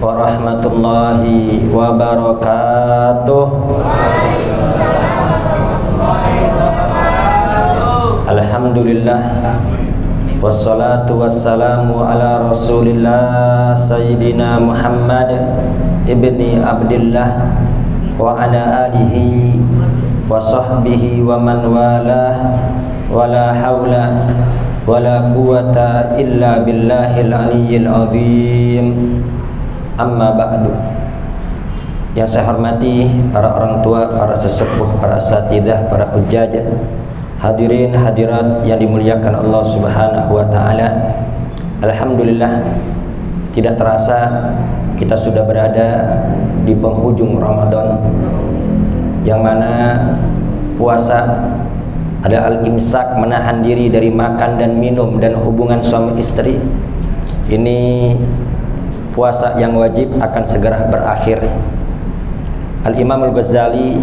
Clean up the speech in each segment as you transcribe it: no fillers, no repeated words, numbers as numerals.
Warahmatullahi wabarakatuh. Alhamdulillah, wassalatu wassalamu ala rasulillah Sayyidina Muhammad ibni Abdillah wa ala alihi wa sahbihi wa man walah, wala hawla wala quwata illa billahil aliyyil azim. Amma ba'du. Yang saya hormati para orang tua, para sesepuh, para asatidzah, para hujjajah, hadirin hadirat yang dimuliakan Allah Subhanahu wa taala. Alhamdulillah, tidak terasa kita sudah berada di penghujung Ramadan, yang mana puasa ada al-imsak, menahan diri dari makan dan minum dan hubungan suami istri. Ini puasa yang wajib akan segera berakhir. Al-Imam Al-Ghazali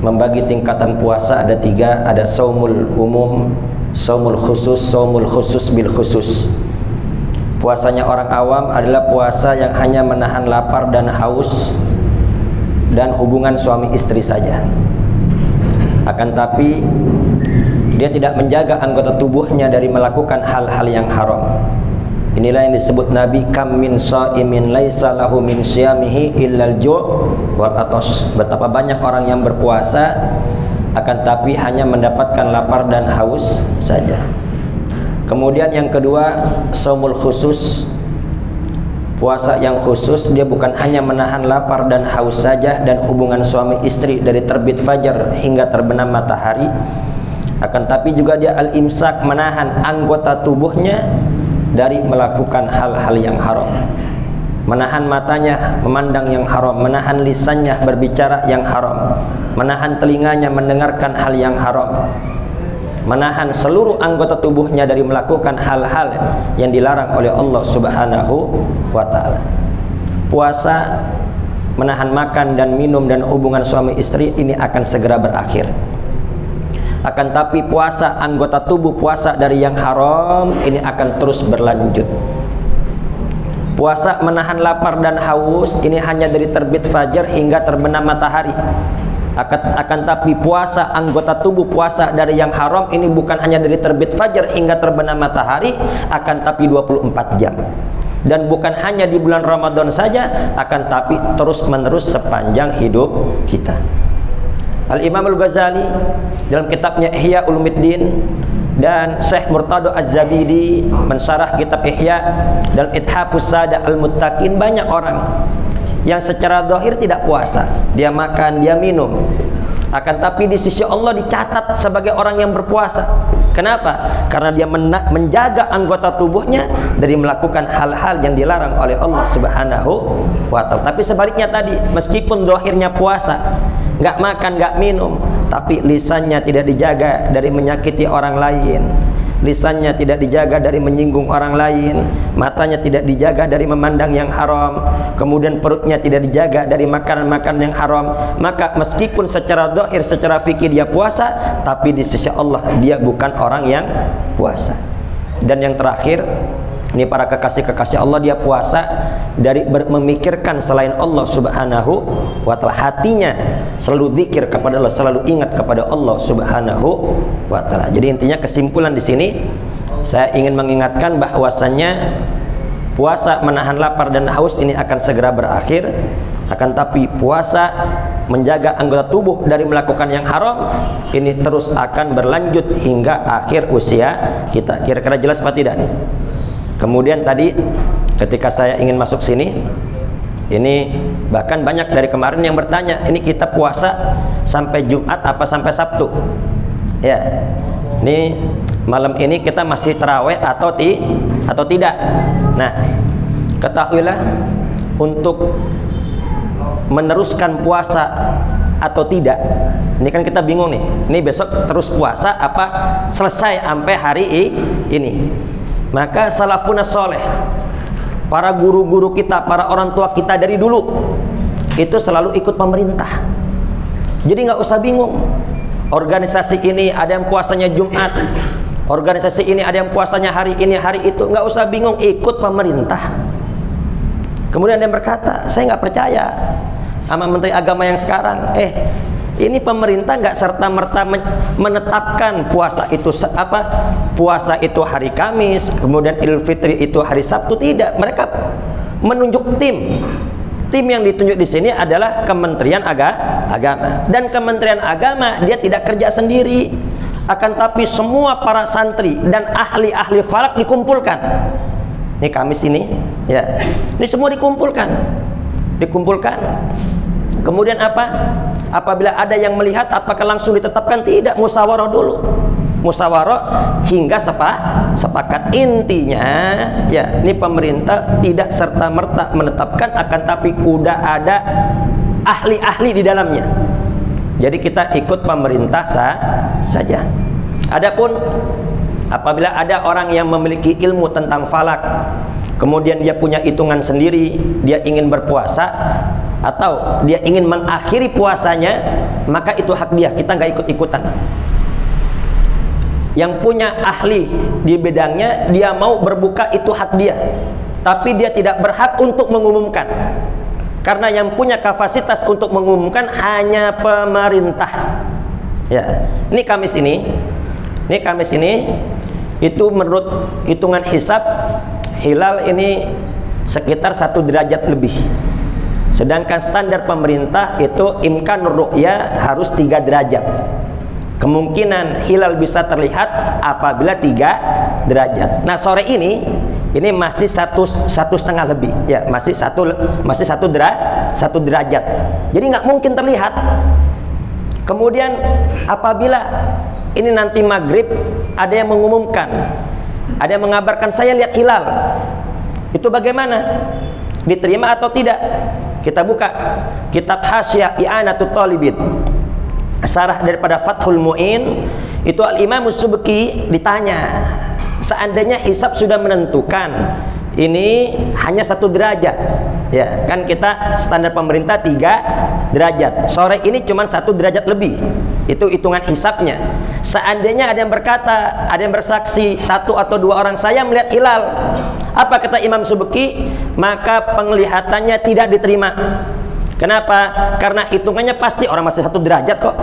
membagi tingkatan puasa ada tiga. Ada saumul umum, saumul khusus bil khusus. Puasanya orang awam adalah puasa yang hanya menahan lapar dan haus dan hubungan suami istri saja. Akan tapi dia tidak menjaga anggota tubuhnya dari melakukan hal-hal yang haram. Inilah yang disebut Nabi, kam min shaimin laisa lahu min syamihi illal ju' wal atas. Betapa banyak orang yang berpuasa akan tapi hanya mendapatkan lapar dan haus saja. Kemudian yang kedua, shaumul khusus. Puasa yang khusus, dia bukan hanya menahan lapar dan haus saja dan hubungan suami istri dari terbit fajar hingga terbenam matahari, akan tapi juga dia al-imsak, menahan anggota tubuhnya dari melakukan hal-hal yang haram. Menahan matanya memandang yang haram, menahan lisannya berbicara yang haram, menahan telinganya mendengarkan hal yang haram, menahan seluruh anggota tubuhnya dari melakukan hal-hal yang dilarang oleh Allah Subhanahu wa ta'ala. Puasa menahan makan dan minum dan hubungan suami istri ini akan segera berakhir. Akan tapi puasa anggota tubuh, puasa dari yang haram ini akan terus berlanjut. Puasa menahan lapar dan haus ini hanya dari terbit fajar hingga terbenam matahari. Akan tapi puasa anggota tubuh, puasa dari yang haram ini bukan hanya dari terbit fajar hingga terbenam matahari, akan tapi 24 jam. Dan bukan hanya di bulan Ramadan saja, akan tapi terus menerus sepanjang hidup kita. Al-Imam Al-Ghazali dalam kitabnya Ihya Ulumuddin dan Syekh Murtado Az-Zabidi mensyarah kitab Ihya dan Ithafus Sada Al-Muttaqin, banyak orang yang secara zahir tidak puasa, dia makan, dia minum, akan tapi di sisi Allah dicatat sebagai orang yang berpuasa. Kenapa? Karena dia menjaga anggota tubuhnya dari melakukan hal-hal yang dilarang oleh Allah Subhanahu wa ta'ala. Tapi sebaliknya tadi, meskipun zahirnya puasa, nggak makan, nggak minum, tapi lisannya tidak dijaga dari menyakiti orang lain, lisannya tidak dijaga dari menyinggung orang lain, matanya tidak dijaga dari memandang yang haram, kemudian perutnya tidak dijaga dari makanan-makanan yang haram, maka meskipun secara zahir, secara fikih dia puasa, tapi di sisi Allah dia bukan orang yang puasa. Dan yang terakhir, ini para kekasih-kekasih Allah, dia puasa dari memikirkan selain Allah Subhanahu wa ta'ala. Hatinya selalu zikir kepada Allah, selalu ingat kepada Allah Subhanahu wa ta'ala. Jadi intinya, kesimpulan di sini saya ingin mengingatkan bahwasannya puasa menahan lapar dan haus ini akan segera berakhir. Akan tapi puasa menjaga anggota tubuh dari melakukan yang haram ini terus akan berlanjut hingga akhir usia kita. Kira-kira jelas apa tidak nih? Kemudian tadi ketika saya ingin masuk sini, ini bahkan banyak dari kemarin yang bertanya, ini kita puasa sampai Jumat apa sampai Sabtu? Ya, ini malam ini kita masih taraweh atau tidak? Nah, ketahuilah, untuk meneruskan puasa atau tidak, ini kan kita bingung nih, ini besok terus puasa apa selesai sampai hari ini. Maka salafun soleh, para guru-guru kita, para orang tua kita dari dulu itu selalu ikut pemerintah. Jadi nggak usah bingung, organisasi ini ada yang puasanya Jumat, organisasi ini ada yang puasanya hari ini, hari itu. Nggak usah bingung, ikut pemerintah. Kemudian dia berkata, saya nggak percaya sama Menteri Agama yang sekarang. Ini pemerintah nggak serta-merta menetapkan puasa itu puasa itu hari Kamis, kemudian Idul Fitri itu hari Sabtu. Tidak, mereka menunjuk tim. Tim yang ditunjuk di sini adalah Kementerian Agama. Dan Kementerian Agama dia tidak kerja sendiri, akan tapi semua para santri dan ahli-ahli falak dikumpulkan. Ini Kamis ini, ya. Ini semua dikumpulkan. Kemudian apa? Apabila ada yang melihat, apakah langsung ditetapkan? Tidak, musyawarah dulu. Musyawarah hingga sepakat. Intinya, ya, ini pemerintah tidak serta-merta menetapkan, akan tapi udah ada ahli-ahli di dalamnya. Jadi kita ikut pemerintah saja. Adapun apabila ada orang yang memiliki ilmu tentang falak, kemudian dia punya hitungan sendiri, dia ingin berpuasa atau dia ingin mengakhiri puasanya, maka itu hak dia, kita nggak ikut-ikutan. Yang punya ahli di bidangnya, dia mau berbuka, itu hak dia, tapi dia tidak berhak untuk mengumumkan, karena yang punya kapasitas untuk mengumumkan hanya pemerintah. Ya, ini Kamis ini itu menurut hitungan hisab hilal ini sekitar 1 derajat lebih. Sedangkan standar pemerintah itu imkanur ru'ya harus 3 derajat. Kemungkinan hilal bisa terlihat apabila 3 derajat. Nah, sore ini masih satu setengah lebih, ya, masih satu derajat. Jadi nggak mungkin terlihat. Kemudian apabila ini nanti maghrib ada yang mengumumkan, ada yang mengabarkan saya lihat hilal, itu bagaimana? Diterima atau tidak? Kita buka kitab Hasyiah I'anatul Talibin, sarah daripada Fathul Mu'in, itu Al-Imam Subki ditanya, seandainya hisab sudah menentukan ini hanya 1 derajat, ya kan, kita standar pemerintah 3 derajat, sore ini cuma 1 derajat lebih, itu hitungan hisabnya. Seandainya ada yang berkata, ada yang bersaksi 1 atau 2 orang, saya melihat hilal, apa kata Imam Subki? Maka penglihatannya tidak diterima. Kenapa? Karena hitungannya pasti orang masih 1 derajat kok.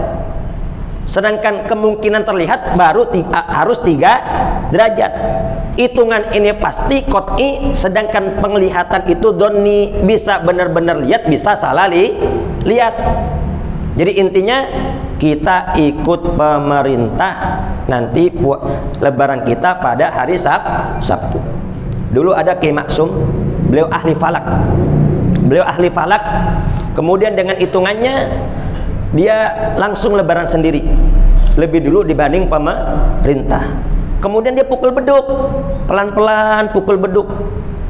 Sedangkan kemungkinan terlihat baru harus 3 derajat. Hitungan ini pasti qot'i, sedangkan penglihatan itu doni, bisa benar-benar lihat, bisa salah lihat. Jadi intinya kita ikut pemerintah nanti lebaran kita pada hari Sabtu. Dulu ada Kiai Maksum, beliau ahli falak. Kemudian dengan hitungannya dia langsung lebaran sendiri lebih dulu dibanding pemerintah. Kemudian dia pukul beduk, pelan-pelan pukul beduk,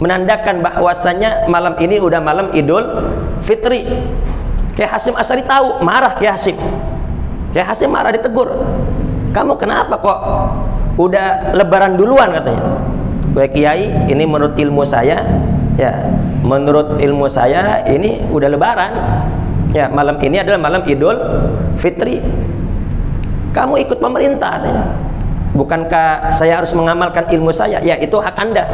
menandakan bahwasanya malam ini udah malam Idul Fitri. Kiai Hasyim Asy'ari tahu, marah Kiai Hasyim marah, ditegur, kamu kenapa kok udah lebaran duluan, katanya. Baik Kiai, ini menurut ilmu saya, ya, menurut ilmu saya ini udah lebaran, ya, malam ini adalah malam Idul Fitri. Kamu ikut pemerintah, katanya. Bukankah saya harus mengamalkan ilmu saya? Ya, itu hak Anda.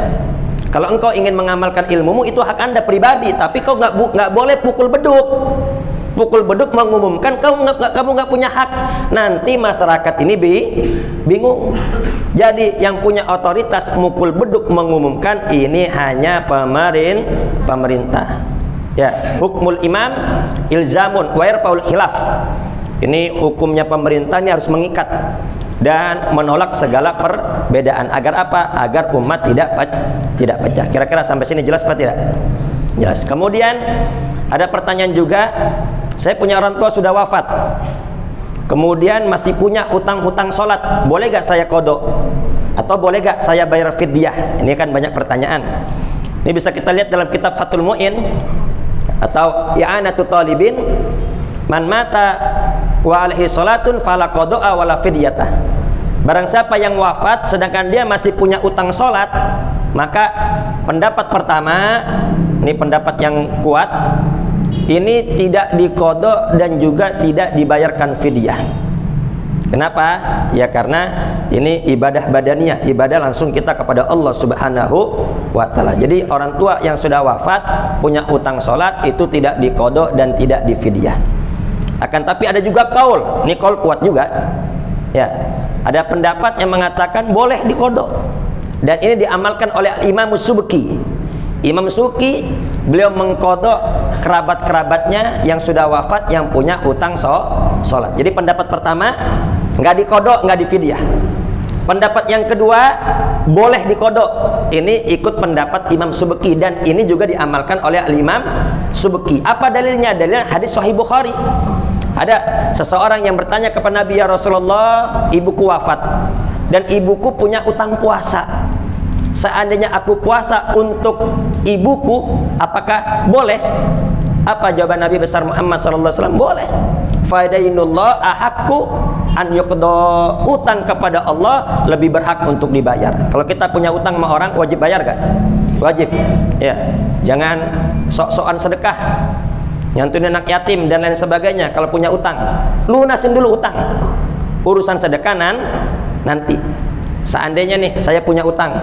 Kalau engkau ingin mengamalkan ilmumu, itu hak Anda pribadi, tapi kau nggak boleh pukul beduk. Pukul beduk mengumumkan kamu nggak punya hak. Nanti masyarakat ini bingung. Jadi yang punya otoritas mukul beduk mengumumkan ini hanya pemerintah. Ya, hukmul imam ilzamun wa yarfaul khilaf. Ini hukumnya pemerintah, ini harus mengikat dan menolak segala perbedaan. Agar apa? Agar umat tidak pecah. Kira-kira sampai sini jelas apa tidak? Jelas. Kemudian ada pertanyaan juga, saya punya orang tua sudah wafat, kemudian masih punya hutang-hutang sholat, boleh gak saya kodok? Atau boleh gak saya bayar fidyah? Ini kan banyak pertanyaan. Ini bisa kita lihat dalam kitab Fathul Mu'in atau I'anatul Talibin, man mata wa alaihi sholatun fala kodo'a wala fidyatah. Barang siapa yang wafat sedangkan dia masih punya utang sholat, maka pendapat pertama, ini pendapat yang kuat, ini tidak dikodok dan juga tidak dibayarkan fidyah. Kenapa? Ya karena ini ibadah badaniyah, ibadah langsung kita kepada Allah Subhanahu wa Ta'ala. Jadi orang tua yang sudah wafat punya utang sholat itu tidak diqadha dan tidak difidyah. Akan tapi ada juga kaul, ini kaul kuat juga. Ya, ada pendapat yang mengatakan boleh diqadha. Dan ini diamalkan oleh Imam Subki. Imam Subki beliau mengqadha kerabat-kerabatnya yang sudah wafat yang punya utang sholat. Jadi pendapat pertama nggak diqadha, nggak difidyah. Pendapat yang kedua boleh diqadha. Ini ikut pendapat Imam Subki dan ini juga diamalkan oleh Imam Subki. Apa dalilnya? Dalilnya hadis Sahih Bukhari. Ada seseorang yang bertanya kepada Nabi, ya Rasulullah, ibuku wafat dan ibuku punya utang puasa. Seandainya aku puasa untuk ibuku, apakah boleh? Apa jawaban Nabi besar Muhammad SAW? Boleh. Fadainullah ahaqqu an yuqda. Utang kepada Allah lebih berhak untuk dibayar. Kalau kita punya utang sama orang, wajib bayar gak? Wajib. Ya, jangan sok-sokan sedekah, nyantunin anak yatim dan lain sebagainya. Kalau punya utang, lunasin dulu utang. Urusan sedekah nanti. Seandainya nih saya punya utang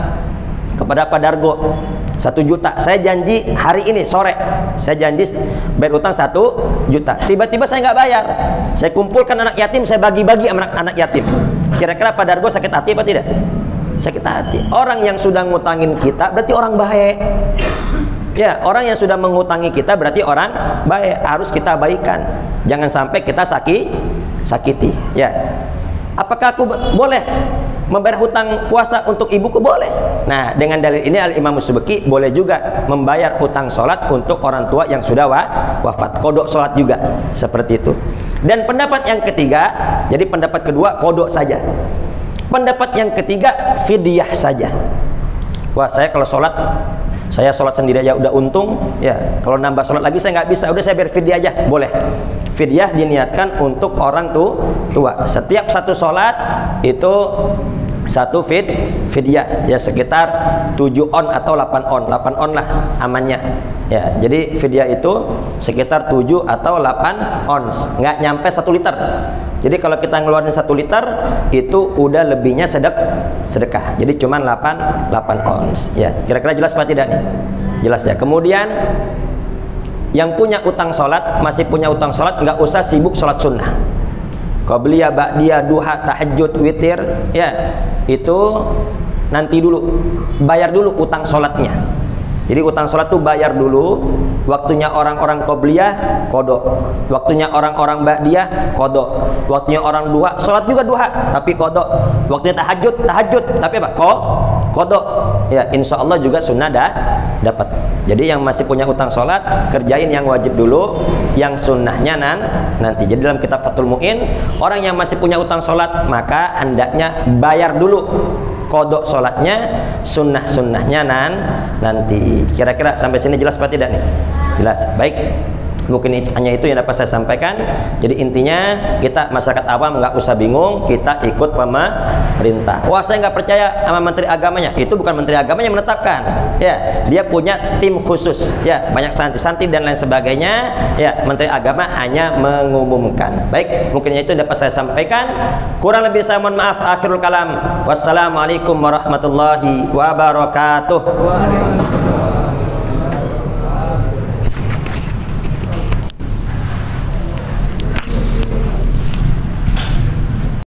kepada Pak Dargo 1 juta, saya janji hari ini sore saya janji bayar utang 1 juta. Tiba-tiba saya nggak bayar, saya kumpulkan anak yatim, saya bagi-bagi anak yatim. Kira-kira Pak Dargo sakit hati apa tidak? Sakit hati. Orang yang sudah ngutangin kita berarti orang baik. Ya, orang yang sudah mengutangi kita berarti orang baik, harus kita baikan. Jangan sampai kita sakiti. Ya. Apakah aku boleh membayar hutang puasa untuk ibuku? Boleh. Nah, dengan dalil ini Al-Imam Subki boleh juga membayar hutang sholat untuk orang tua yang sudah wafat. Qadha sholat juga seperti itu. Dan pendapat yang ketiga, jadi pendapat kedua qadha saja. Pendapat yang ketiga fidyah saja. Wah, saya kalau sholat, saya sholat sendiri aja udah untung, ya. Kalau nambah sholat lagi saya nggak bisa, udah saya biar fidyah aja, boleh. Fidyah diniatkan untuk orang tua. Setiap satu sholat itu satu fidyah, ya sekitar 7 on atau 8 on. 8 on lah amannya. Ya, jadi fidyah itu sekitar 7 atau 8 ons, nggak nyampe 1 liter. Jadi kalau kita ngeluarin 1 liter itu udah lebihnya sedekah. Jadi cuman 8 ons. Ya, kira-kira jelas apa tidak nih? Jelas ya. Kemudian yang punya utang sholat, masih punya utang sholat, nggak usah sibuk sholat sunnah. Qabliyah, ba'diyah, duha, tahajud, witir, ya itu nanti dulu, bayar dulu utang sholatnya. Jadi utang sholat tuh bayar dulu. Waktunya orang-orang qabliyah qadha, waktunya orang-orang ba'diyah qadha, waktunya orang duha, sholat juga duha tapi qadha, waktunya tahajud tapi apa? Qadha. Ya, insya Allah juga sunnah dapat. Jadi yang masih punya utang sholat, kerjain yang wajib dulu, yang sunnahnya nanti. Jadi dalam kitab Fathul Mu'in, orang yang masih punya utang sholat maka hendaknya bayar dulu qadha sholatnya, sunnahnya nanti. Kira-kira sampai sini jelas apa tidak nih? Jelas. Baik, mungkin hanya itu yang dapat saya sampaikan. Jadi intinya kita masyarakat awam nggak usah bingung, kita ikut pemerintah. Wah, saya nggak percaya sama menteri agamanya. Itu bukan menteri agama yang menetapkan. Ya, dia punya tim khusus. Ya, banyak santri-santri dan lain sebagainya. Ya, menteri agama hanya mengumumkan. Baik, mungkin itu yang dapat saya sampaikan. Kurang lebih saya mohon maaf. Akhirul kalam. Wassalamualaikum warahmatullahi wabarakatuh.